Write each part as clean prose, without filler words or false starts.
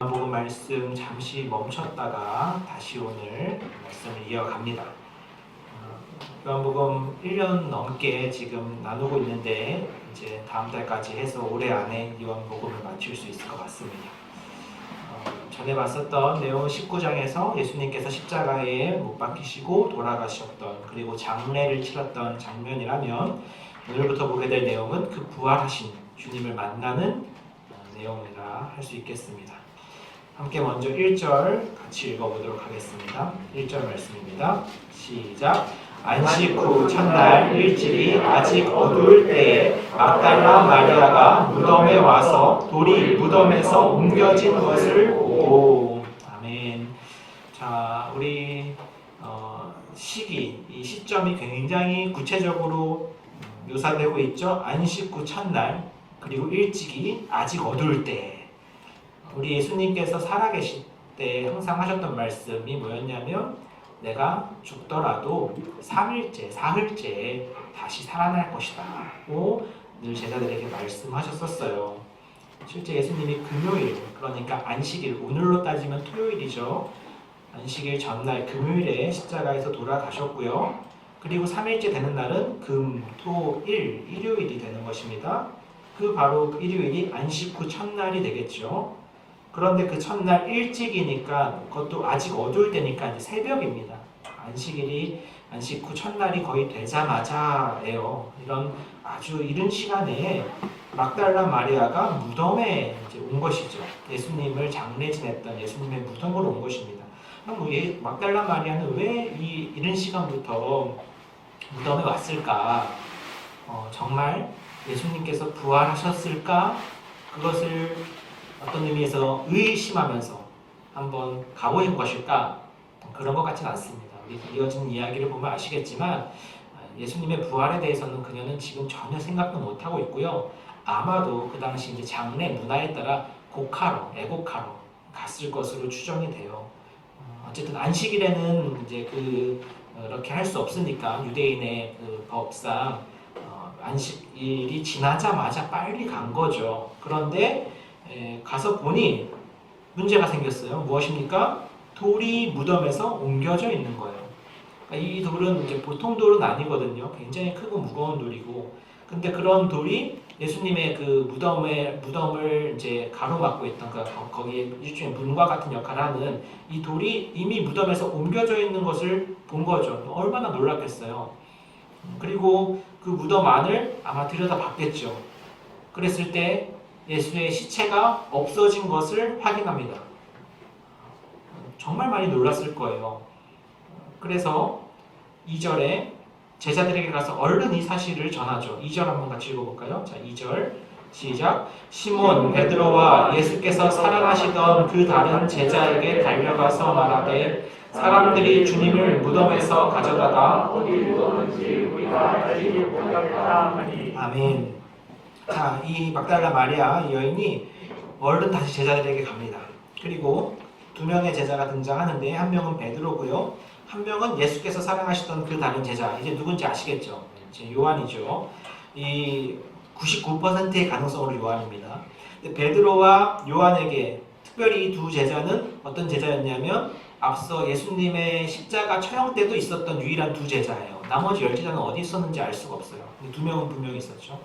요한복음 말씀 잠시 멈췄다가 다시 오늘 말씀을 이어갑니다. 요한복음 1년 넘게 지금 나누고 있는데 이제 다음 달까지 해서 올해 안에 요한복음을 마칠 수 있을 것 같습니다. 전에 봤었던 내용 19장에서 예수님께서 십자가에 못 박히시고 돌아가셨던 그리고 장례를 치렀던 장면이라면 오늘부터 보게 될 내용은 그 부활하신 주님을 만나는 내용이라 할 수 있겠습니다. 함께 먼저 1절 같이 읽어보도록 하겠습니다. 1절 말씀입니다. 시작. 안식 후 첫날 일찍이 아직 어두울 때에 막달라 마리아가 무덤에 와서 돌이 무덤에서 옮겨진 것을 보고. 아멘. 자, 우리 이 시점이 굉장히 구체적으로 묘사되고 있죠. 안식 후 첫날 그리고 일찍이 아직 어두울 때. 우리 예수님께서 살아계실 때 항상 하셨던 말씀이 뭐였냐면 내가 죽더라도 3일째, 사흘째 다시 살아날 것이다 라고 늘 제자들에게 말씀하셨었어요. 실제 예수님이 금요일, 그러니까 안식일, 오늘로 따지면 토요일이죠. 안식일 전날 금요일에 십자가에서 돌아가셨고요. 그리고 3일째 되는 날은 금, 토, 일, 일요일이 되는 것입니다. 그 바로 일요일이 안식 후 첫날이 되겠죠. 그런데 그 첫날 일찍이니까 그것도 아직 어두울 때니까 이제 새벽입니다. 안식 후 첫날이 거의 되자마자예요. 이런 아주 이른 시간에 막달라 마리아가 무덤에 이제 온 것이죠. 예수님을 장례 지냈던 예수님의 무덤으로 온 것입니다. 그럼 막달라 마리아는 왜 이 이른 시간부터 무덤에 왔을까? 정말 예수님께서 부활하셨을까? 그것을 어떤 의미에서 의심하면서 한번 가보신 것일까? 그런 것 같지는 않습니다. 우리 이어진 이야기를 보면 아시겠지만 예수님의 부활에 대해서는 그녀는 지금 전혀 생각도 못하고 있고요. 아마도 그 당시 이제 장례 문화에 따라 애곡하러 갔을 것으로 추정이 돼요. 어쨌든 안식일에는 이제 그렇게 할 수 없으니까 유대인의 그 법상 안식일이 지나자마자 빨리 간 거죠. 그런데 가서 보니 문제가 생겼어요. 무엇입니까? 돌이 무덤에서 옮겨져 있는 거예요. 그러니까 이 돌은 이제 보통 돌은 아니거든요. 굉장히 크고 무거운 돌이고, 근데 그런 돌이 예수님의 그 무덤을 이제 가로막고 있던 거기에 일종의 문과 같은 역할을 하는 이 돌이 이미 무덤에서 옮겨져 있는 것을 본 거죠. 얼마나 놀랐겠어요. 그리고 그 무덤 안을 아마 들여다봤겠죠. 그랬을 때 예수의 시체가 없어진 것을 확인합니다. 정말 많이 놀랐을 거예요. 그래서 2절에 제자들에게 가서 얼른 이 사실을 전하죠. 2절 한번 같이 읽어볼까요? 자, 2절 시작. 시몬 베드로와 예수께서 사랑하시던 그 다른 제자에게 달려가서 말하되 사람들이 주님을 무덤에서 가져다가 어디 두었는지 우리가 알지 못하겠다 하니. 아멘. 자, 이 막달라 마리아 여인이 얼른 다시 제자들에게 갑니다. 그리고 두 명의 제자가 등장하는데 한 명은 베드로고요. 한 명은 예수께서 사랑하시던 그 다른 제자. 이제 누군지 아시겠죠? 이제 요한이죠. 이 99%의 가능성으로 요한입니다. 베드로와 요한에게 특별히 이 두 제자는 어떤 제자였냐면 앞서 예수님의 십자가 처형 때도 있었던 유일한 두 제자예요. 나머지 10제자는 어디 있었는지 알 수가 없어요. 두 명은 분명히 있었죠.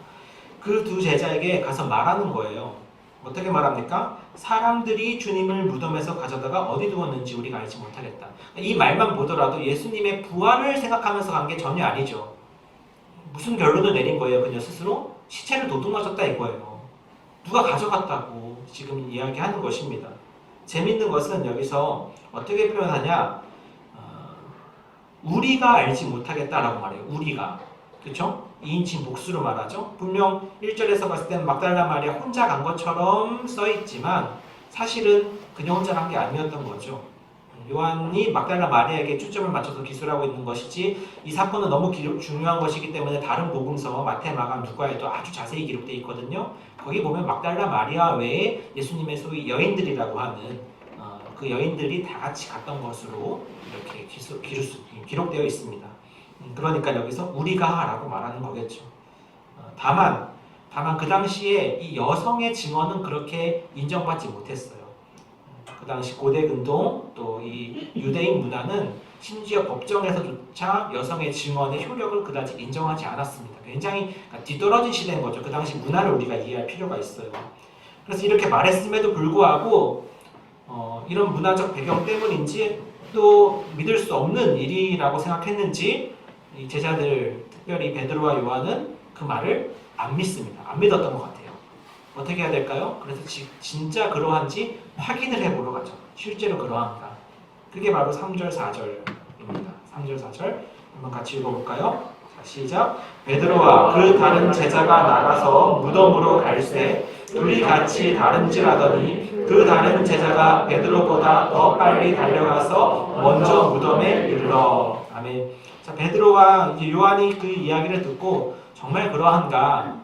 그 두 제자에게 가서 말하는 거예요. 어떻게 말합니까? 사람들이 주님을 무덤에서 가져다가 어디 두었는지 우리가 알지 못하겠다. 이 말만 보더라도 예수님의 부활을 생각하면서 간 게 전혀 아니죠. 무슨 결론을 내린 거예요? 그녀 스스로? 시체를 도둑맞았다 이거예요. 누가 가져갔다고 지금 이야기하는 것입니다. 재밌는 것은 여기서 어떻게 표현하냐? 우리가 알지 못하겠다라고 말해요. 우리가. 그렇죠? 2인칭 복수로 말하죠. 분명 1절에서 봤을 때는 막달라 마리아 혼자 간 것처럼 써있지만 사실은 그녀 혼자 간 게 아니었던 거죠. 요한이 막달라 마리아에게 초점을 맞춰서 기술하고 있는 것이지 이 사건은 너무 중요한 것이기 때문에 다른 복음서 마태, 마가, 누가에도 아주 자세히 기록되어 있거든요. 거기 보면 막달라 마리아 외에 예수님의 소위 여인들이라고 하는 그 여인들이 다 같이 갔던 것으로 이렇게 기록되어 있습니다. 그러니까 여기서 우리가 라고 말하는 거겠죠. 다만 그 당시에 이 여성의 증언은 그렇게 인정받지 못했어요. 그 당시 고대 근동 또 이 유대인 문화는 심지어 법정에서조차 여성의 증언의 효력을 그다지 인정하지 않았습니다. 굉장히 뒤떨어진 시대인 거죠. 그 당시 문화를 우리가 이해할 필요가 있어요. 그래서 이렇게 말했음에도 불구하고 이런 문화적 배경 때문인지 또 믿을 수 없는 일이라고 생각했는지 이 제자들, 특별히 베드로와 요한은 그 말을 안 믿습니다. 안 믿었던 것 같아요. 어떻게 해야 될까요? 그래서 진짜 그러한지 확인을 해보러 가죠. 실제로 그러한가. 그게 바로 3절, 4절입니다. 3절, 4절 한번 같이 읽어볼까요? 자, 시작. 베드로와 그 다른 제자가 나가서 무덤으로 갈새 둘이 같이 다름질하더니 그 다른 제자가 베드로보다 더 빨리 달려가서 먼저 무덤에 이르러. 아멘. 자, 베드로와 요한이 그 이야기를 듣고 정말 그러한가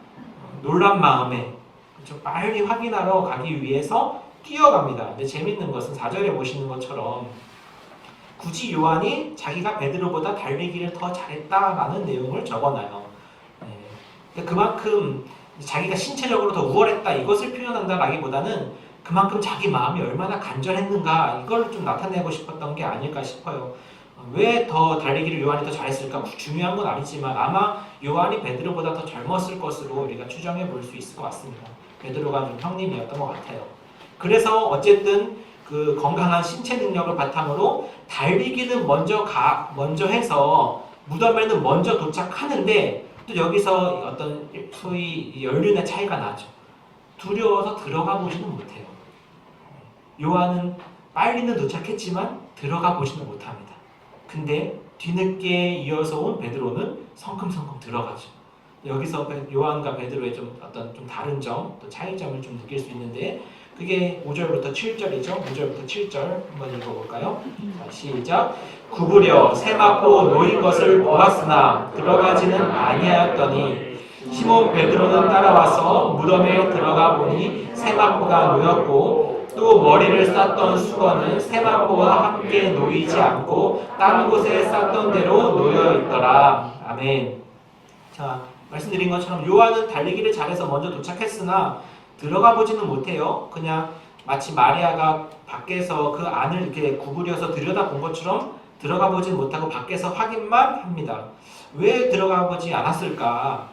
놀란 마음에 그렇죠? 빨리 확인하러 가기 위해서 뛰어갑니다. 근데 재밌는 것은 4절에 보시는 것처럼 굳이 요한이 자기가 베드로보다 달리기를 더 잘했다라는 내용을 적어놔요. 네. 그만큼 자기가 신체적으로 더 우월했다 이것을 표현한다라기보다는 그만큼 자기 마음이 얼마나 간절했는가 이걸 좀 나타내고 싶었던 게 아닐까 싶어요. 왜 더 달리기를 요한이 더 잘했을까? 중요한 건 아니지만 아마 요한이 베드로보다 더 젊었을 것으로 우리가 추정해 볼 수 있을 것 같습니다. 베드로가 좀 형님이었던 것 같아요. 그래서 어쨌든 그 건강한 신체 능력을 바탕으로 달리기는 먼저 해서 무덤에는 먼저 도착하는데 또 여기서 어떤 소위 연륜의 차이가 나죠. 두려워서 들어가 보지는 못해요. 요한은 빨리는 도착했지만 들어가 보지는 못합니다. 근데 뒤늦게 이어서 온 베드로는 성큼성큼 들어가죠. 여기서 요한과 베드로의 좀 다른 점, 또 차이점을 좀 느낄 수 있는데 그게 5절부터 7절이죠. 5절부터 7절 한번 읽어볼까요? 자, 시작. 구부려 세마포 놓인 것을 보았으나 들어가지는 아니하였더니 시몬 베드로는 따라와서 무덤에 들어가 보니 세마포가 놓였고 또 머리를 쌌던 수건은 세마포와 함께 놓이지 않고 딴 곳에 쌌던 대로 놓여 있더라. 아멘. 자, 말씀드린 것처럼 요한은 달리기를 잘해서 먼저 도착했으나 들어가 보지는 못해요. 그냥 마치 마리아가 밖에서 그 안을 이렇게 구부려서 들여다본 것처럼 들어가 보지는 못하고 밖에서 확인만 합니다. 왜 들어가 보지 않았을까?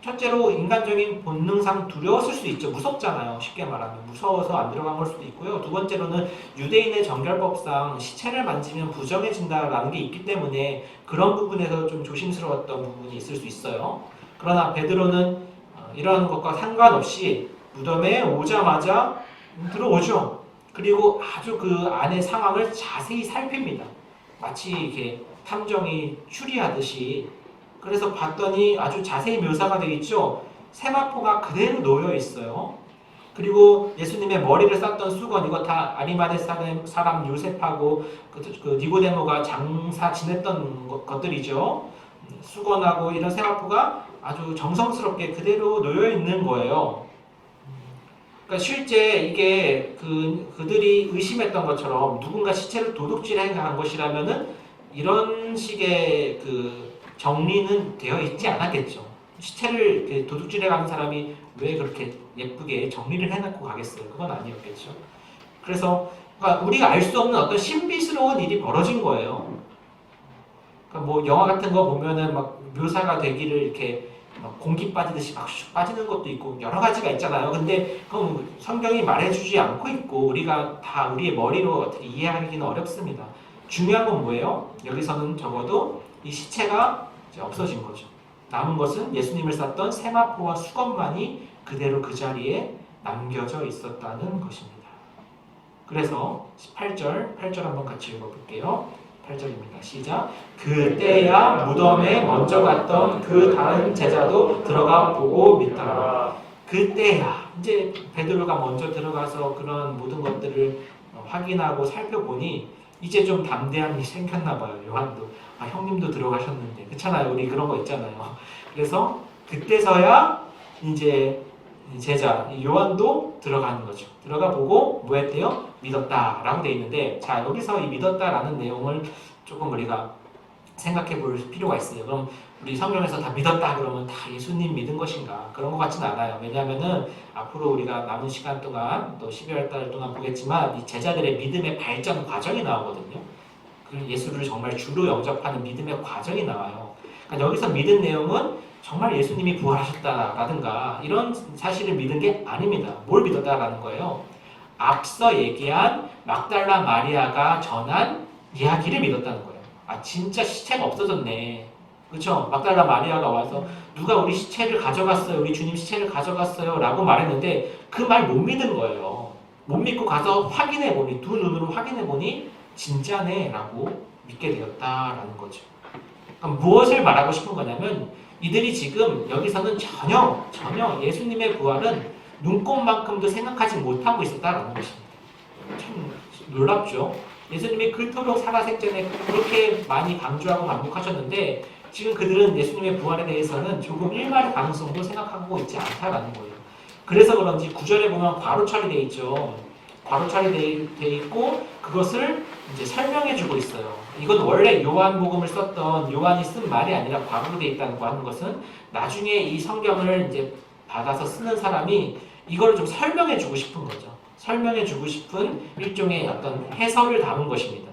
첫째로 인간적인 본능상 두려웠을 수 있죠. 무섭잖아요. 쉽게 말하면 무서워서 안 들어간 걸 수도 있고요. 두 번째로는 유대인의 정결법상 시체를 만지면 부정해진다라는 게 있기 때문에 그런 부분에서 좀 조심스러웠던 부분이 있을 수 있어요. 그러나 베드로는 이런 것과 상관없이 무덤에 오자마자 들어오죠. 그리고 아주 그 안의 상황을 자세히 살핍니다. 마치 이렇게 탐정이 추리하듯이. 그래서 봤더니 아주 자세히 묘사가 되어 있죠. 세마포가 그대로 놓여 있어요. 그리고 예수님의 머리를 쌌던 수건, 이거 다 아리마대 사람 요셉하고 그 니고데모가 장사 지냈던 것들이죠. 수건하고 이런 세마포가 아주 정성스럽게 그대로 놓여 있는 거예요. 그러니까 실제 이게 그들이 의심했던 것처럼 누군가 시체를 도둑질해 간 것이라면은 이런 식의 그 정리는 되어 있지 않았겠죠. 시체를 도둑질해 가는 사람이 왜 그렇게 예쁘게 정리를 해놓고 가겠어요? 그건 아니었겠죠. 그래서 그러니까 우리가 알 수 없는 어떤 신비스러운 일이 벌어진 거예요. 그러니까 뭐 영화 같은 거 보면은 막 묘사가 되기를 이렇게 막 공기 빠지듯이 막 슉 빠지는 것도 있고 여러 가지가 있잖아요. 근데 그건 성경이 말해주지 않고 있고 우리가 다 우리의 머리로 어떻게 이해하기는 어렵습니다. 중요한 건 뭐예요? 여기서는 적어도 이 시체가 이제 없어진 거죠. 남은 것은 예수님을 쌌던 세마포와 수건만이 그대로 그 자리에 남겨져 있었다는 것입니다. 그래서 8절 한번 같이 읽어볼게요. 8절입니다. 시작. 그때야 무덤에 먼저 갔던 그 다른 제자도 들어가 보고 믿더라. 그때야 이제 베드로가 먼저 들어가서 그런 모든 것들을 확인하고 살펴보니 이제 좀 담대함이 생겼나 봐요. 요한도. 아, 형님도 들어가셨는데. 그렇잖아요. 우리 그런 거 있잖아요. 그래서 그때서야 이제 제자 요한도 들어가는 거죠. 들어가 보고 뭐 했대요? 믿었다라고 돼 있는데 자 여기서 이 믿었다라는 내용을 조금 우리가 생각해 볼 필요가 있어요. 그럼 우리 성경에서 다 믿었다 그러면 다 예수님 믿은 것인가? 그런 것 같지는 않아요. 왜냐하면은 앞으로 우리가 남은 시간 동안 또 12월 달 동안 보겠지만 이 제자들의 믿음의 발전 과정이 나오거든요. 그 예수를 정말 주로 영접하는 믿음의 과정이 나와요. 그러니까 여기서 믿은 내용은 정말 예수님이 부활하셨다라든가 이런 사실을 믿은 게 아닙니다. 뭘 믿었다라는 거예요? 앞서 얘기한 막달라 마리아가 전한 이야기를 믿었다는 거예요. 아 진짜 시체가 없어졌네. 그렇죠? 막달라 마리아가 와서 누가 우리 시체를 가져갔어요. 우리 주님 시체를 가져갔어요. 라고 말했는데 그 말 못 믿은 거예요. 못 믿고 가서 확인해보니 두 눈으로 확인해보니 진짜네 라고 믿게 되었다라는 거죠. 그럼 무엇을 말하고 싶은 거냐면 이들이 지금 여기서는 전혀 예수님의 부활은 눈꼽만큼도 생각하지 못하고 있었다라는 것입니다. 참 놀랍죠? 예수님이 그토록 살아생전에 그렇게 많이 강조하고 반복하셨는데 지금 그들은 예수님의 부활에 대해서는 조금 일말의 가능성도 생각하고 있지 않다라는 거예요. 그래서 그런지 9절에 보면 괄호 처리되어 있죠. 괄호 처리되어 있고 그것을 이제 설명해 주고 있어요. 이건 원래 요한복음을 썼던 요한이 쓴 말이 아니라 괄호로 되어 있다는 거 하는 것은 나중에 이 성경을 이제 받아서 쓰는 사람이 이걸 좀 설명해 주고 싶은 거죠. 설명해 주고 싶은 일종의 어떤 해설을 담은 것입니다.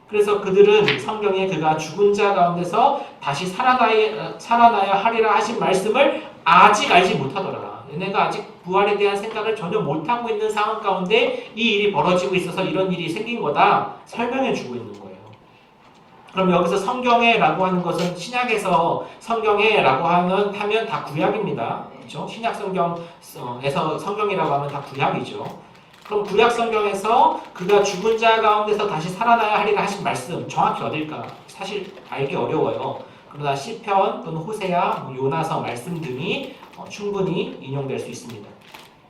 그래서 그들은 성경에 그가 죽은 자 가운데서 다시 살아나야 하리라 하신 말씀을 아직 알지 못하더라. 얘네가 아직 부활에 대한 생각을 전혀 못하고 있는 상황 가운데 이 일이 벌어지고 있어서 이런 일이 생긴 거다 설명해 주고 있는 거예요. 그럼 여기서 성경에라고 하는 것은 신약에서 성경에라고 하면 다 구약입니다. 그렇죠? 신약 성경에서 성경이라고 하면 다 구약이죠. 그럼 구약 성경에서 그가 죽은 자 가운데서 다시 살아나야 하리라 하신 말씀 정확히 어딜까? 사실 알기 어려워요. 그러나 시편 또는 호세아, 요나서 말씀 등이 충분히 인용될 수 있습니다.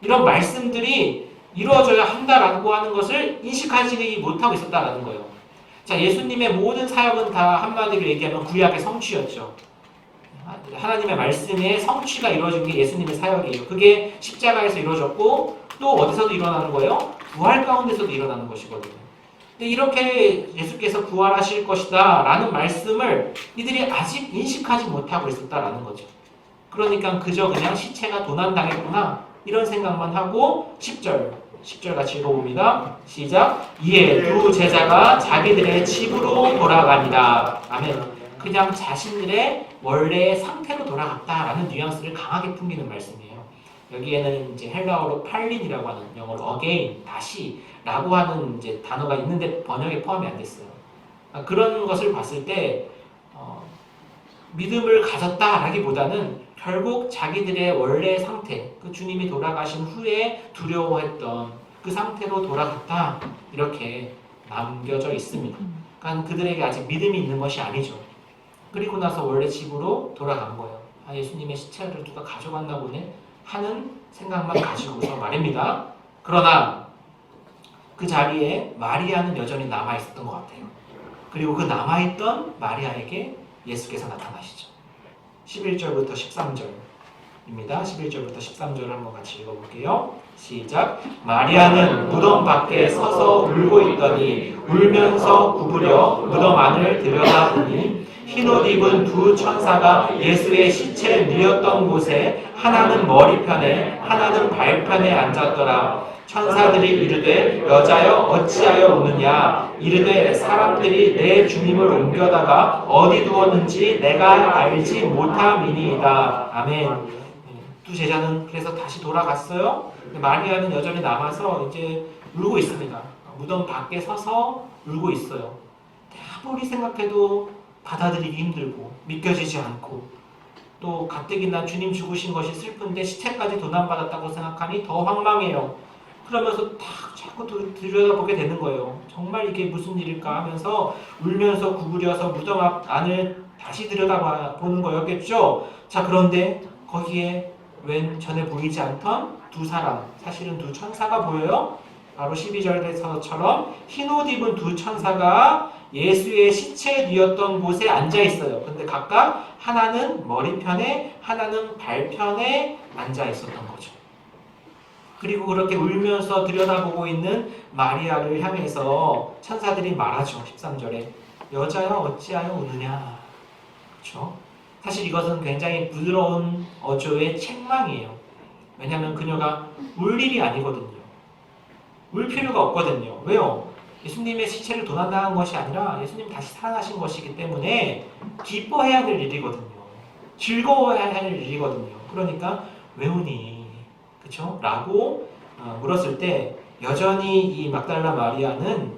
이런 말씀들이 이루어져야 한다라고 하는 것을 인식하지 못하고 있었다라는 거예요. 자, 예수님의 모든 사역은 다 한마디로 얘기하면 구약의 성취였죠. 하나님의 말씀의 성취가 이루어진 게 예수님의 사역이에요. 그게 십자가에서 이루어졌고 또 어디서도 일어나는 거예요? 부활 가운데서도 일어나는 것이거든요. 근데 이렇게 예수께서 부활하실 것이다 라는 말씀을 이들이 아직 인식하지 못하고 있었다라는 거죠. 그러니까 그저 그냥 시체가 도난당했구나 이런 생각만 하고 10절 같이 읽어봅니다. 시작. 이에 두 제자가 자기들의 집으로 돌아가니라. 아멘. 그냥 자신들의 원래 상태로 돌아갔다라는 뉘앙스를 강하게 풍기는 말씀이에요. 여기에는 이제 헬라어로 팔린이라고 하는 영어로 again, 다시라고 하는 이제 단어가 있는데 번역에 포함이 안 됐어요. 그런 것을 봤을 때 믿음을 가졌다라기보다는 결국 자기들의 원래 상태, 그 주님이 돌아가신 후에 두려워했던 그 상태로 돌아갔다 이렇게 남겨져 있습니다. 그러니까 그들에게 아직 믿음이 있는 것이 아니죠. 그리고 나서 원래 집으로 돌아간 거예요. 아, 예수님의 시체를 누가 가져갔나 보네 하는 생각만 가지고서 말입니다. 그러나 그 자리에 마리아는 여전히 남아있었던 것 같아요. 그리고 그 남아있던 마리아에게 예수께서 나타나시죠. 11절부터 13절입니다. 11절부터 13절을 한번 같이 읽어볼게요. 시작. 마리아는 무덤 밖에 서서 울고 있더니 울면서 구부려 무덤 안을 들여다보니 흰옷 입은 두 천사가 예수의 시체 누였던 곳에 하나는 머리편에 하나는 발편에 앉았더라. 천사들이 이르되 여자여 어찌하여 우느냐 이르되 사람들이 내 주님을 옮겨다가 어디 두었는지 내가 알지 못함이니이다. 아멘. 두 제자는 그래서 다시 돌아갔어요. 마리아는 여전히 남아서 이제 울고 있습니다. 무덤 밖에 서서 울고 있어요. 아무리 생각해도 받아들이기 힘들고 믿겨지지 않고 또 가뜩이나 주님 죽으신 것이 슬픈데 시체까지 도난받았다고 생각하니 더 황망해요. 그러면서 자꾸 들여다보게 되는 거예요. 정말 이게 무슨 일일까 하면서 울면서 구부려서 무덤 안을 다시 들여다보는 거였겠죠. 자, 그런데 거기에 웬 전에 보이지 않던 두 사람, 사실은 두 천사가 보여요. 바로 12절에서처럼 흰옷 입은 두 천사가 예수의 시체에 누였던 곳에 앉아 있어요. 근데 각각 하나는 머리편에 하나는 발편에 앉아 있었던 거죠. 그리고 그렇게 울면서 들여다보고 있는 마리아를 향해서 천사들이 말하죠. 13절에 여자여 어찌하여 우느냐. 그렇죠? 사실 이것은 굉장히 부드러운 어조의 책망이에요. 왜냐하면 그녀가 울 일이 아니거든요. 울 필요가 없거든요. 왜요? 예수님의 시체를 도난당한 것이 아니라 예수님 다시 살아나신 것이기 때문에 기뻐해야 될 일이거든요. 즐거워해야 할 일이거든요. 그러니까 왜 우니? 그쵸? 라고 물었을 때 여전히 이 막달라 마리아는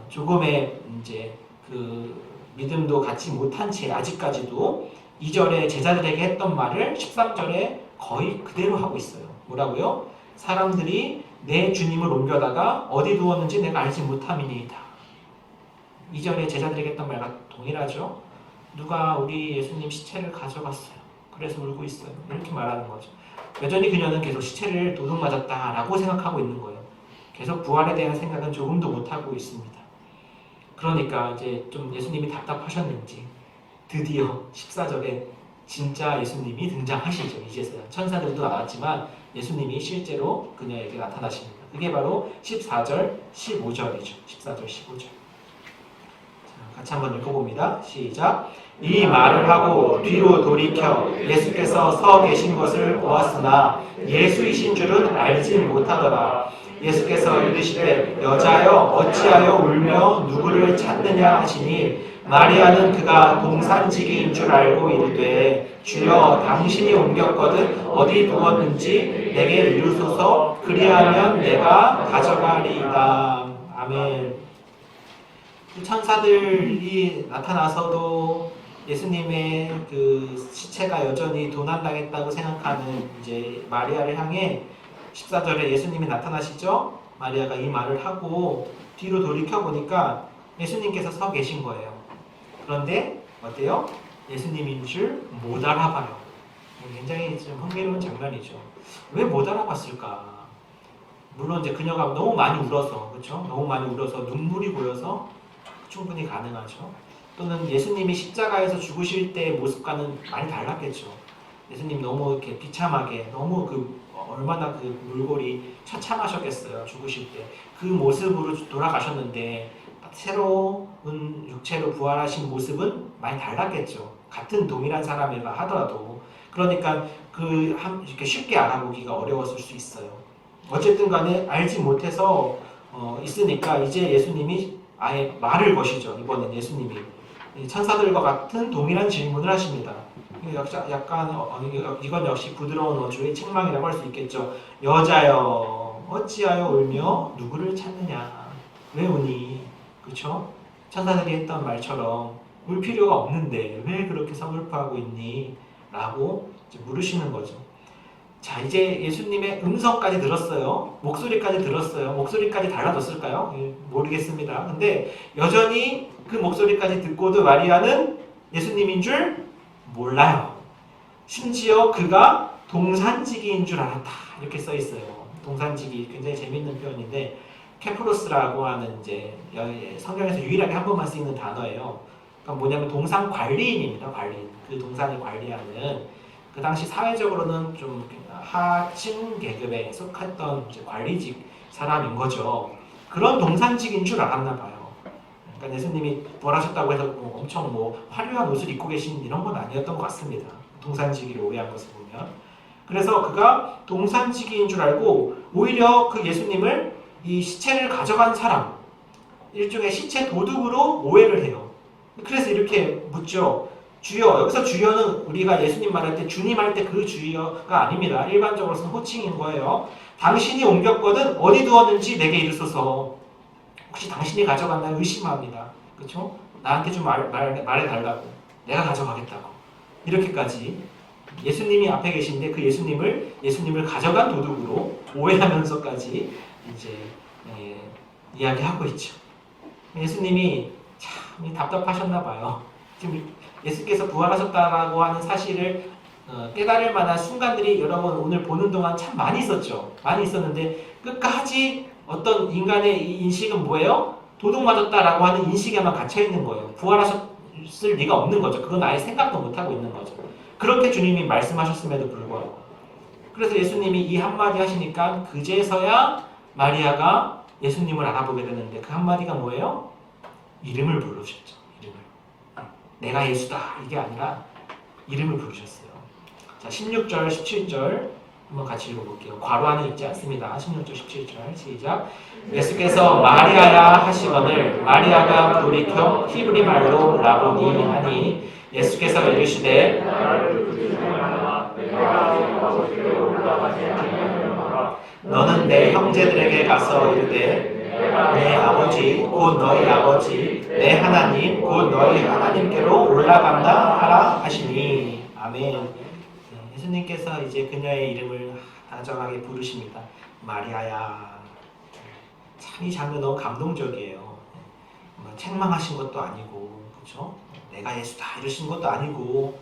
조금의 이제 그 믿음도 갖지 못한 채 아직까지도 2절에 제자들에게 했던 말을 13절에 거의 그대로 하고 있어요. 뭐라고요? 사람들이 내 주님을 옮겨다가 어디 두었는지 내가 알지 못함이니이다. 2절에 제자들에게 했던 말과 동일하죠. 누가 우리 예수님 시체를 가져갔어요. 그래서 울고 있어요. 이렇게 말하는 거죠. 여전히 그녀는 계속 시체를 도둑맞았다라고 생각하고 있는 거예요. 계속 부활에 대한 생각은 조금도 못하고 있습니다. 그러니까 이제 좀 예수님이 답답하셨는지 드디어 14절에 진짜 예수님이 등장하시죠. 이제서야 천사들도 나왔지만 예수님이 실제로 그녀에게 나타나십니다. 그게 바로 14절, 15절이죠. 14절, 15절. 자, 같이 한번 읽어봅니다. 시작. 이 말을 하고 뒤로 돌이켜 예수께서 서 계신 것을 보았으나 예수이신 줄은 알지 못하더라. 예수께서 이르시되 여자여 어찌하여 울며 누구를 찾느냐 하시니 마리아는 그가 동산지기인 줄 알고 이르되 주여 당신이 옮겼거든 어디 두었는지 내게 이르소서 그리하면 내가 가져가리이다. 아멘. 천사들이 나타나서도 예수님의 그 시체가 여전히 도난당했다고 생각하는 이제 마리아를 향해 14절에 예수님이 나타나시죠? 마리아가 이 말을 하고 뒤로 돌이켜 보니까 예수님께서 서 계신 거예요. 그런데 어때요? 예수님인 줄 못 알아봐요. 굉장히 좀 흥미로운 장면이죠. 왜 못 알아봤을까? 물론 이제 그녀가 너무 많이 울어서, 그렇죠? 너무 많이 울어서 눈물이 고여서 충분히 가능하죠. 또는 예수님이 십자가에서 죽으실 때의 모습과는 많이 달랐겠죠. 예수님 너무 이렇게 비참하게, 너무 얼마나 그 몰골이 처참하셨겠어요. 죽으실 때. 그 모습으로 돌아가셨는데 새로운 육체로 부활하신 모습은 많이 달랐겠죠. 같은 동일한 사람이라 하더라도. 그러니까 이렇게 쉽게 알아보기가 어려웠을 수 있어요. 어쨌든 간에 알지 못해서 있으니까 이제 예수님이 아예 말을 거시죠. 이번엔 예수님이. 천사들과 같은 동일한 질문을 하십니다. 약간 이건 역시 부드러운 어조의 책망이라고 할 수 있겠죠. 여자여 어찌하여 울며 누구를 찾느냐. 왜 우니? 그렇죠? 천사들이 했던 말처럼 울 필요가 없는데 왜 그렇게 서글퍼하고 있니? 라고 이제 물으시는 거죠. 자, 이제 예수님의 음성까지 들었어요. 목소리까지 들었어요. 목소리까지 달라졌을까요? 모르겠습니다. 근데 여전히 그 목소리까지 듣고도 마리아는 예수님인 줄 몰라요. 심지어 그가 동산지기인 줄 알았다. 이렇게 써 있어요. 동산지기 굉장히 재밌는 표현인데 케프로스라고 하는 이제 성경에서 유일하게 한 번만 쓰이는 단어예요. 그러니까 뭐냐면 동산 관리인입니다. 관리인. 그 동산을 관리하는 그 당시 사회적으로는 좀 하층 계급에 속했던 이제 관리직 사람인 거죠. 그런 동산직인 줄 알았나 봐요. 그러니까 예수님이 부활하셨다고 해서 엄청 화려한 옷을 입고 계신 이런 건 아니었던 것 같습니다. 동산지기를 오해한 것을 보면. 그래서 그가 동산지기인 줄 알고 오히려 그 예수님을 이 시체를 가져간 사람, 일종의 시체 도둑으로 오해를 해요. 그래서 이렇게 묻죠. 주여, 여기서 주여는 우리가 예수님 말할 때 주님 할 때 그 주여가 아닙니다. 일반적으로는 호칭인 거예요. 당신이 옮겼거든 어디 두었는지 내게 이르소서. 혹시 당신이 가져갔나 의심합니다. 그렇죠? 나한테 좀 말해달라고. 내가 가져가겠다고. 이렇게까지 예수님이 앞에 계신데 그 예수님을 가져간 도둑으로 오해하면서까지 이제 이야기하고 있죠. 예수님이 참 답답하셨나 봐요. 지금 예수께서 부활하셨다라고 하는 사실을 깨달을 만한 순간들이 여러분 오늘 보는 동안 참 많이 있었죠. 많이 있었는데 끝까지 어떤 인간의 이 인식은 뭐예요? 도둑 맞았다라고 하는 인식에만 갇혀있는 거예요. 부활하셨을 리가 없는 거죠. 그건 아예 생각도 못하고 있는 거죠. 그렇게 주님이 말씀하셨음에도 불구하고. 그래서 예수님이 이 한마디 하시니까 그제서야 마리아가 예수님을 알아보게 되는데 그 한마디가 뭐예요? 이름을 부르셨죠. 이름. 내가 예수다 이게 아니라 이름을 부르셨어요. 자, 16절, 17절 한번 같이 읽어볼게요. 괄호 안에 있지 않습니다. 16절, 17절 시작. 예수께서 마리아야 하시거늘 마리아가 돌이켜 히브리 말로 라보니 하니 예수께서 이르시되 너는 내 형제들에게 가서 이르되 내 아버지 곧 너희 아버지 내 하나님 곧 너희 하나님께로 올라간다 하라 하시니 아멘. 예수님께서 이제 그녀의 이름을 다정하게 부르십니다. 마리아야. 참 이 장면 너무 감동적이에요. 책망하신 것도 아니고, 그렇죠? 내가 예수다 이러신 것도 아니고,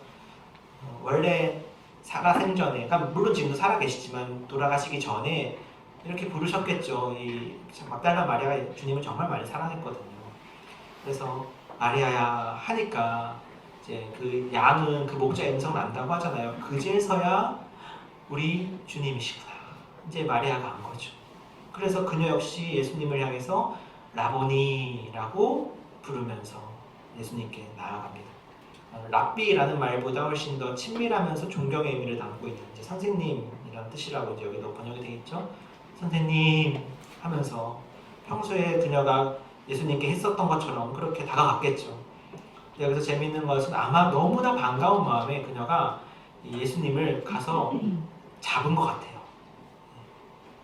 원래 살아 생전에, 그러니까 물론 지금도 살아 계시지만 돌아가시기 전에 이렇게 부르셨겠죠. 이 막달라 마리아가 주님을 정말 많이 사랑했거든요. 그래서 마리아야 하니까 이제 그 양은 그 목자의 음성 난다고 하잖아요. 그제서야 우리 주님이시구나. 이제 마리아가 안 거죠. 그래서 그녀 역시 예수님을 향해서 라보니라고 부르면서 예수님께 나아갑니다. 랍비라는 말보다 훨씬 더 친밀하면서 존경의 의미를 담고 있는 이제 선생님이라는 뜻이라고 이제 여기도 번역이 되어 있죠. 선생님 하면서 평소에 그녀가 예수님께 했었던 것처럼 그렇게 다가갔겠죠. 여기서 재미있는 것은 아마 너무나 반가운 마음에 그녀가 예수님을 가서 잡은 것 같아요.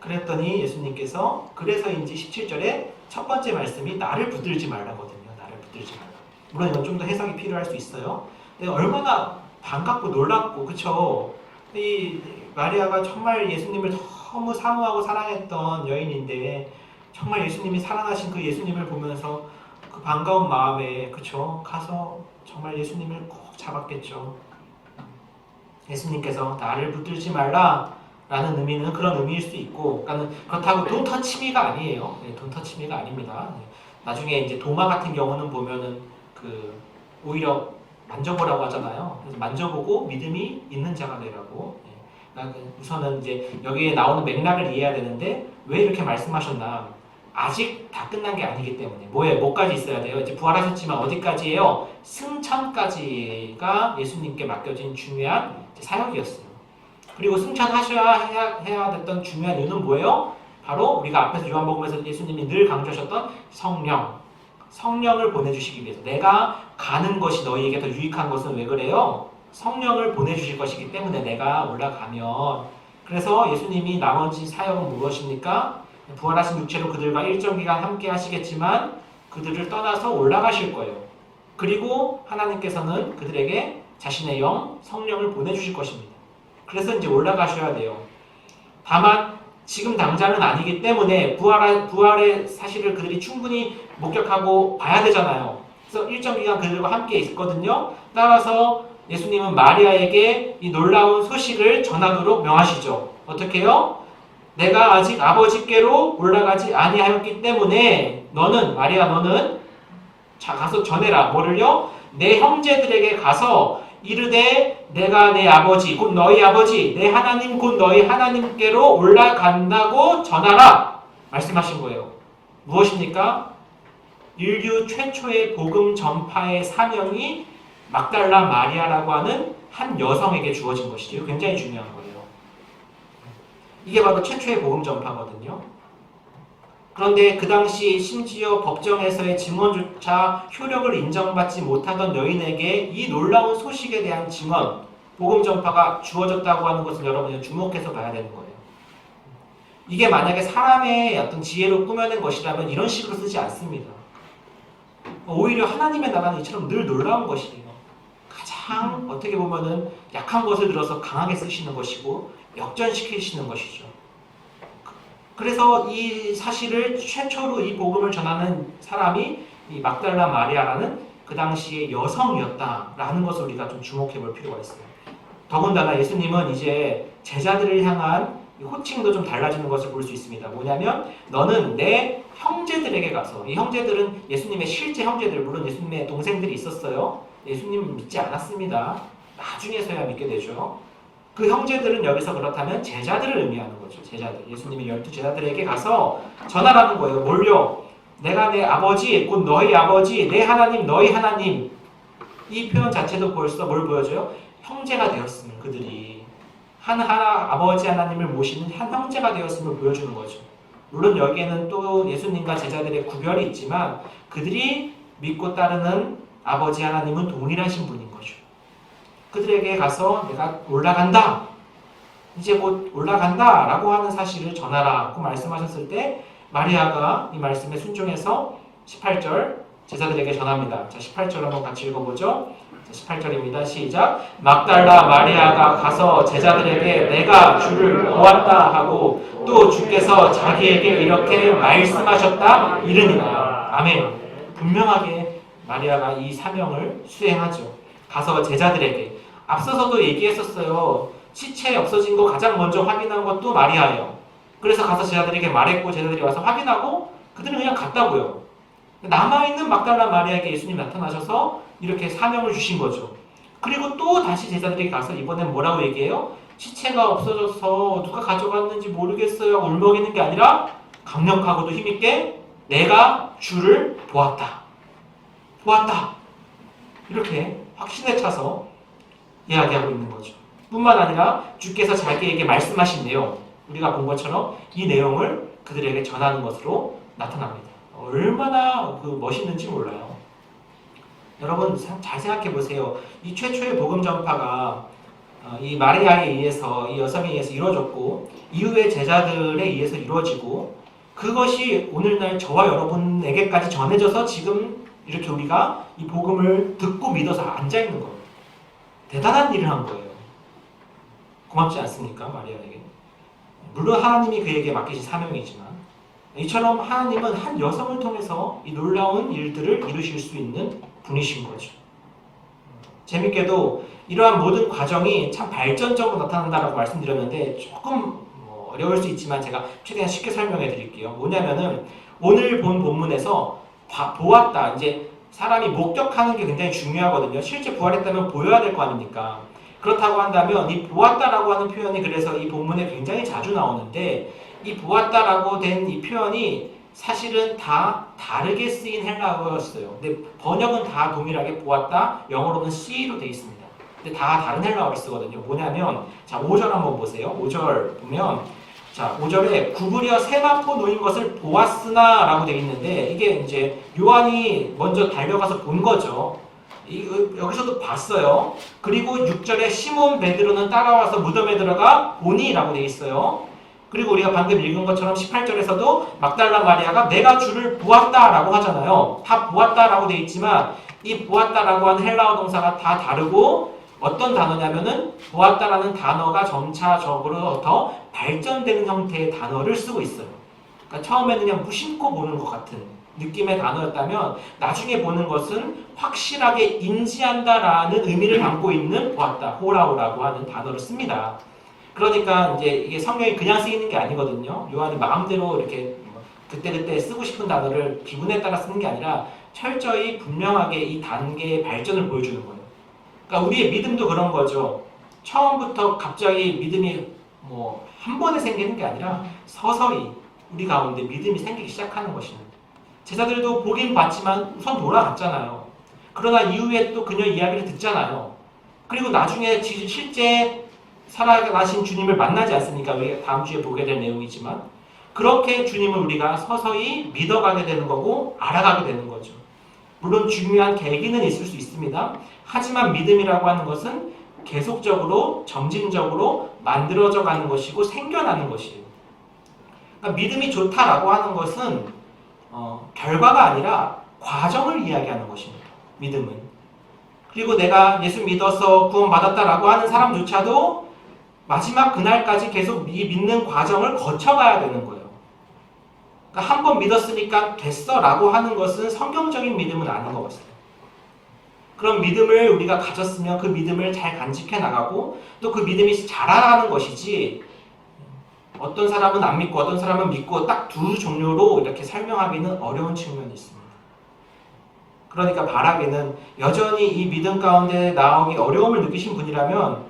그랬더니 예수님께서 그래서인지 17절에 첫 번째 말씀이 나를 붙들지 말라거든요. 나를 붙들지 말라. 물론 이건 좀 더 해석이 필요할 수 있어요. 근데 얼마나 반갑고 놀랍고 그쵸? 이 마리아가 정말 예수님을 너무 사모하고 사랑했던 여인인데 정말 예수님이 사랑하신 그 예수님을 보면서 그 반가운 마음에 그쵸? 가서 정말 예수님을 꼭 잡았겠죠. 예수님께서 나를 붙들지 말라 라는 의미는 그런 의미일 수 있고, 그러니까 그렇다고 돈 터치미가 아니에요. 네, 돈 터치미가 아닙니다. 네. 나중에 이제 도마 같은 경우는 보면은 그 오히려 만져보라고 하잖아요. 그래서 만져보고 믿음이 있는 자가 되라고. 네. 그러니까 우선은 이제 여기에 나오는 맥락을 이해해야 되는데 왜 이렇게 말씀하셨나? 아직 다 끝난 게 아니기 때문에 뭐예요? 뭐까지 있어야 돼요? 이제 부활하셨지만 어디까지예요? 승천까지가 예수님께 맡겨진 중요한 사역이었어요. 그리고 승천하셔야 해야 됐던 중요한 이유는 뭐예요? 바로 우리가 앞에서 요한복음에서 예수님이 늘 강조하셨던 성령을 보내주시기 위해서. 내가 가는 것이 너희에게 더 유익한 것은 왜 그래요? 성령을 보내주실 것이기 때문에 내가 올라가면. 그래서 예수님이 나머지 사역은 무엇입니까? 부활하신 육체로 그들과 일정 기간 함께 하시겠지만 그들을 떠나서 올라가실 거예요. 그리고 하나님께서는 그들에게 자신의 영, 성령을 보내주실 것입니다. 그래서 이제 올라가셔야 돼요. 다만 지금 당장은 아니기 때문에 부활의 사실을 그들이 충분히 목격하고 봐야 되잖아요. 그래서 일정 기간 그들과 함께 있거든요. 따라서 예수님은 마리아에게 이 놀라운 소식을 전하도록 명하시죠. 어떻게 해요? 내가 아직 아버지께로 올라가지 아니하였기 때문에 너는 마리아 너는 자 가서 전해라. 뭐를요? 내 형제들에게 가서 이르되 내가 내 아버지 곧 너희 아버지 내 하나님 곧 너희 하나님께로 올라간다고 전하라 말씀하신 거예요. 무엇입니까? 인류 최초의 복음 전파의 사명이 막달라 마리아라고 하는 한 여성에게 주어진 것이죠. 굉장히 중요한 거예요. 이게 바로 최초의 복음 전파거든요. 그런데 그 당시 심지어 법정에서의 증언조차 효력을 인정받지 못하던 여인에게 이 놀라운 소식에 대한 증언, 복음 전파가 주어졌다고 하는 것을 여러분이 주목해서 봐야 되는 거예요. 이게 만약에 사람의 어떤 지혜로 꾸며낸 것이라면 이런 식으로 쓰지 않습니다. 오히려 하나님의 나라는 이처럼 늘 놀라운 것이에요. 가장 어떻게 보면은 약한 것을 들어서 강하게 쓰시는 것이고 역전시키시는 것이죠. 그래서 이 사실을 최초로 이 복음을 전하는 사람이 이 막달라 마리아라는 그 당시의 여성이었다라는 것을 우리가 좀 주목해 볼 필요가 있어요. 더군다나 예수님은 이제 제자들을 향한 호칭도 좀 달라지는 것을 볼 수 있습니다. 뭐냐면 너는 내 형제들에게 가서, 이 형제들은 예수님의 실제 형제들, 물론 예수님의 동생들이 있었어요. 예수님은 믿지 않았습니다. 나중에서야 믿게 되죠. 그 형제들은 여기서 그렇다면 제자들을 의미하는 거죠. 제자들. 예수님이 12 제자들에게 가서 전하라는 거예요. 뭘요? 내가 내 아버지, 곧 너희 아버지, 내 하나님, 너희 하나님. 이 표현 자체도 벌써 뭘 보여줘요? 형제가 되었음을, 그들이 한 아버지 하나님을 모시는 한 형제가 되었음을 보여주는 거죠. 물론 여기에는 또 예수님과 제자들의 구별이 있지만 그들이 믿고 따르는 아버지 하나님은 동일하신 분인 거죠. 그들에게 가서 내가 올라간다, 이제 곧 올라간다 라고 하는 사실을 전하라고 말씀하셨을 때 마리아가 이 말씀에 순종해서 18절 제자들에게 전합니다. 자, 18절 한번 같이 읽어보죠. 18절입니다. 시작. 막달라 마리아가 가서 제자들에게 내가 주를 보았다 하고 또 주께서 자기에게 이렇게 말씀하셨다 이르니라. 아멘. 분명하게 마리아가 이 사명을 수행하죠. 가서 제자들에게, 앞서서도 얘기했었어요. 시체 없어진 거 가장 먼저 확인한 것도 마리아예요. 그래서 가서 제자들에게 말했고 제자들이 와서 확인하고 그들은 그냥 갔다고요. 남아있는 막달라 마리아에게 예수님이 나타나셔서 이렇게 사명을 주신 거죠. 그리고 또 다시 제자들에게 가서 이번엔 뭐라고 얘기해요? 시체가 없어져서 누가 가져갔는지 모르겠어요 하고 울먹이는 게 아니라 강력하고도 힘있게 내가 주를 보았다. 보았다. 이렇게 확신에 차서 이야기하고 있는 거죠. 뿐만 아니라 주께서 자기에게 말씀하신 내용, 우리가 본 것처럼 이 내용을 그들에게 전하는 것으로 나타납니다. 얼마나 멋있는지 몰라요. 여러분 잘 생각해 보세요. 이 최초의 복음 전파가 이 마리아에 의해서, 이 여성에 의해서 이루어졌고 이후의 제자들에 의해서 이루어지고 그것이 오늘날 저와 여러분에게까지 전해져서 지금 이렇게 우리가 이 복음을 듣고 믿어서 앉아있는 겁니다. 대단한 일을 한 거예요. 고맙지 않습니까? 마리아에게. 물론 하나님이 그에게 맡기신 사명이지만 이처럼 하나님은 한 여성을 통해서 이 놀라운 일들을 이루실 수 있는 분이신 거죠. 재밌게도 이러한 모든 과정이 참 발전적으로 나타난다라고 말씀드렸는데 조금 어려울 수 있지만 제가 최대한 쉽게 설명해 드릴게요. 뭐냐면은 오늘 본 본문에서 보았다, 이제 사람이 목격하는 게 굉장히 중요하거든요. 실제 부활했다면 보여야 될 거 아닙니까? 그렇다고 한다면 이 보았다라고 하는 표현이 그래서 이 본문에 굉장히 자주 나오는데 이 보았다라고 된 이 표현이 사실은 다 다르게 쓰인 헬라어였어요. 근데 번역은 다 동일하게 보았다, 영어로는 C로 되어 있습니다. 근데 다 다른 헬라어를 쓰거든요. 뭐냐면 자 5절 한번 보세요. 5절 보면 자 5절에 구부려 세마포 놓인 것을 보았으나 라고 되어 있는데 이게 이제 요한이 먼저 달려가서 본 거죠. 여기서도 봤어요. 그리고 6절에 시몬 베드로는 따라와서 무덤에 들어가 보니 라고 되어 있어요. 그리고 우리가 방금 읽은 것처럼 18절에서도 막달라 마리아가 내가 주를 보았다 라고 하잖아요. 다 보았다 라고 되어 있지만 이 보았다 라고 하는 헬라어 동사가 다 다르고 어떤 단어냐면은 보았다라는 단어가 점차적으로 더 발전되는 형태의 단어를 쓰고 있어요. 그러니까 처음에는 그냥 무심코 보는 것 같은 느낌의 단어였다면 나중에 보는 것은 확실하게 인지한다라는 의미를 담고 있는 보았다, 호라오라고 하는 단어를 씁니다. 그러니까 이제 이게 성경이 그냥 쓰이는 게 아니거든요. 요한이 마음대로 이렇게 그때그때 쓰고 싶은 단어를 기분에 따라 쓰는 게 아니라 철저히 분명하게 이 단계의 발전을 보여주는 거예요. 그러니까 우리의 믿음도 그런 거죠. 처음부터 갑자기 믿음이 한 번에 생기는 게 아니라 서서히 우리 가운데 믿음이 생기기 시작하는 것입니다. 제자들도 보긴 봤지만 우선 돌아갔잖아요. 그러나 이후에 또 그녀 이야기를 듣잖아요. 그리고 나중에 실제 살아가신 주님을 만나지 않습니까? 우리가 다음 주에 보게 될 내용이지만 그렇게 주님을 우리가 서서히 믿어가게 되는 거고 알아가게 되는 거죠. 물론 중요한 계기는 있을 수 있습니다. 하지만 믿음이라고 하는 것은 계속적으로 점진적으로 만들어져 가는 것이고 생겨나는 것이에요. 그러니까 믿음이 좋다라고 하는 것은 결과가 아니라 과정을 이야기하는 것입니다. 믿음은. 그리고 내가 예수 믿어서 구원받았다라고 하는 사람조차도 마지막 그날까지 계속 이 믿는 과정을 거쳐가야 되는 거예요. 그러니까 한 번 믿었으니까 됐어 라고 하는 것은 성경적인 믿음은 아닌 것 같아요. 그런 믿음을 우리가 가졌으면 그 믿음을 잘 간직해 나가고 또 그 믿음이 자라나는 것이지 어떤 사람은 안 믿고 어떤 사람은 믿고 딱 두 종류로 이렇게 설명하기는 어려운 측면이 있습니다. 그러니까 바라기는 여전히 이 믿음 가운데 나오기 어려움을 느끼신 분이라면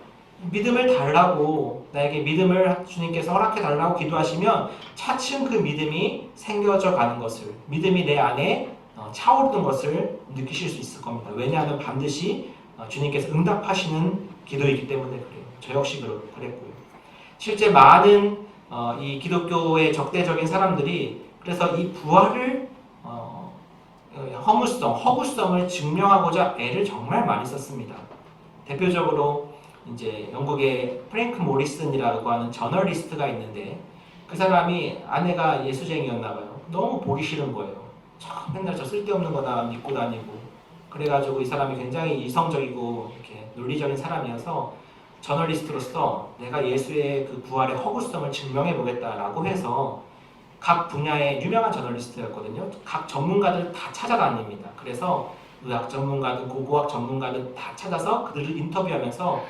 믿음을 달라고, 나에게 믿음을 주님께서 허락해 달라고 기도하시면 차츰 그 믿음이 생겨져 가는 것을, 믿음이 내 안에 차오르는 것을 느끼실 수 있을 겁니다. 왜냐하면 반드시 주님께서 응답하시는 기도이기 때문에 그래요. 저 역시 그랬고요. 실제 많은 이 기독교의 적대적인 사람들이 그래서 이 부활을 허구성을 증명하고자 애를 정말 많이 썼습니다. 대표적으로 이제 영국의 프랭크 모리슨이라고 하는 저널리스트가 있는데 그 사람이 아내가 예수쟁이였나 봐요. 너무 보기 싫은 거예요. 맨날 저 쓸데없는 거다 믿고 다니고 그래가지고 이 사람이 굉장히 이성적이고 이렇게 논리적인 사람이어서 저널리스트로서 내가 예수의 그 부활의 허구성을 증명해 보겠다라고 해서 각 분야의 유명한 저널리스트였거든요. 각 전문가들 다 찾아다닙니다. 그래서 의학 전문가든 고고학 전문가든 다 찾아서 그들을 인터뷰하면서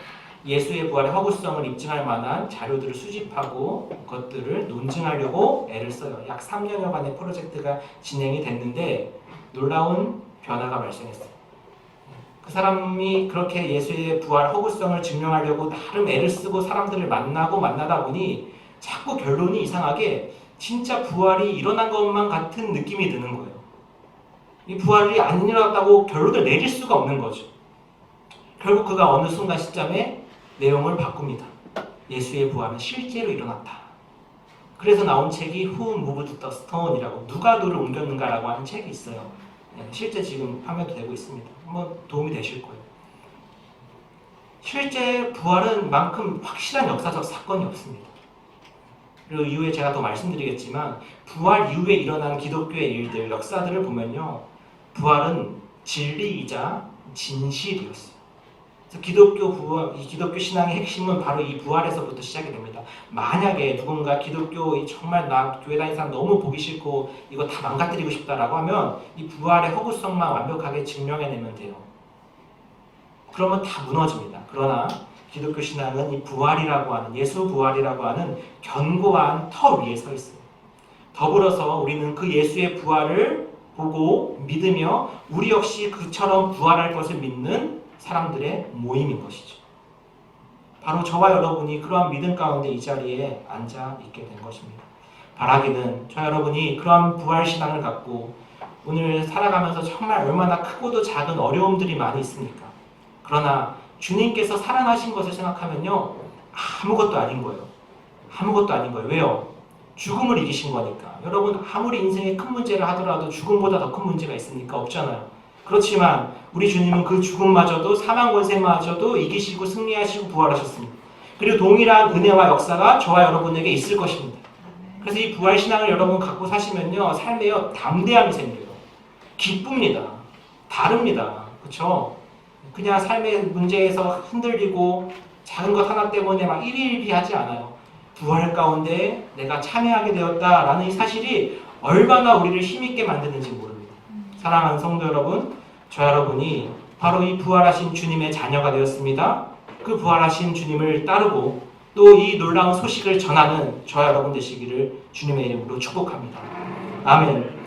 예수의 부활의 허구성을 입증할 만한 자료들을 수집하고 그것들을 논증하려고 애를 써요. 약 3년여간의 프로젝트가 진행이 됐는데 놀라운 변화가 발생했어요. 그 사람이 그렇게 예수의 부활 허구성을 증명하려고 나름 애를 쓰고 사람들을 만나다 보니 자꾸 결론이 이상하게 진짜 부활이 일어난 것만 같은 느낌이 드는 거예요. 이 부활이 안 일어났다고 결론을 내릴 수가 없는 거죠. 결국 그가 어느 순간 시점에 내용을 바꿉니다. 예수의 부활은 실제로 일어났다. 그래서 나온 책이 Who Moved the Stone이라고 누가 돌을 옮겼는가라고 하는 책이 있어요. 실제 지금 판매도 되고 있습니다. 한번 도움이 되실 거예요. 실제 부활은 만큼 확실한 역사적 사건이 없습니다. 그리고 이후에 제가 더 말씀드리겠지만 부활 이후에 일어난 기독교의 일들, 역사들을 보면요. 부활은 진리이자 진실이었어요. 그래서 기독교 신앙의 핵심은 바로 이 부활에서부터 시작이 됩니다. 만약에 누군가 기독교 정말 나 교회 다니는 사람 너무 보기 싫고 이거 다 망가뜨리고 싶다라고 하면 이 부활의 허구성만 완벽하게 증명해내면 돼요. 그러면 다 무너집니다. 그러나 기독교 신앙은 이 부활이라고 하는 예수 부활이라고 하는 견고한 터 위에 서 있어요. 더불어서 우리는 그 예수의 부활을 보고 믿으며 우리 역시 그처럼 부활할 것을 믿는 사람들의 모임인 것이죠. 바로 저와 여러분이 그러한 믿음 가운데 이 자리에 앉아 있게 된 것입니다. 바라기는 저 여러분이 그러한 부활 신앙을 갖고 오늘 살아가면서 정말 얼마나 크고도 작은 어려움들이 많이 있습니까? 그러나 주님께서 살아나신 것을 생각하면요. 아무것도 아닌 거예요. 아무것도 아닌 거예요. 왜요? 죽음을 이기신 거니까. 여러분 아무리 인생에 큰 문제를 하더라도 죽음보다 더 큰 문제가 있습니까? 없잖아요. 그렇지만 우리 주님은 그 죽음마저도 사망 권세마저도 이기시고 승리하시고 부활하셨습니다. 그리고 동일한 은혜와 역사가 저와 여러분에게 있을 것입니다. 그래서 이 부활신앙을 여러분 갖고 사시면요. 삶에 담대함이 생겨요. 기쁩니다. 다릅니다. 그렇죠? 그냥 삶의 문제에서 흔들리고 작은 것 하나 때문에 막 일희일비하지 않아요. 부활 가운데 내가 참여하게 되었다라는 이 사실이 얼마나 우리를 힘있게 만드는지 모릅니다. 사랑하는 성도 여러분, 저 여러분이 바로 이 부활하신 주님의 자녀가 되었습니다. 그 부활하신 주님을 따르고 또 이 놀라운 소식을 전하는 저 여러분 되시기를 주님의 이름으로 축복합니다. 아멘.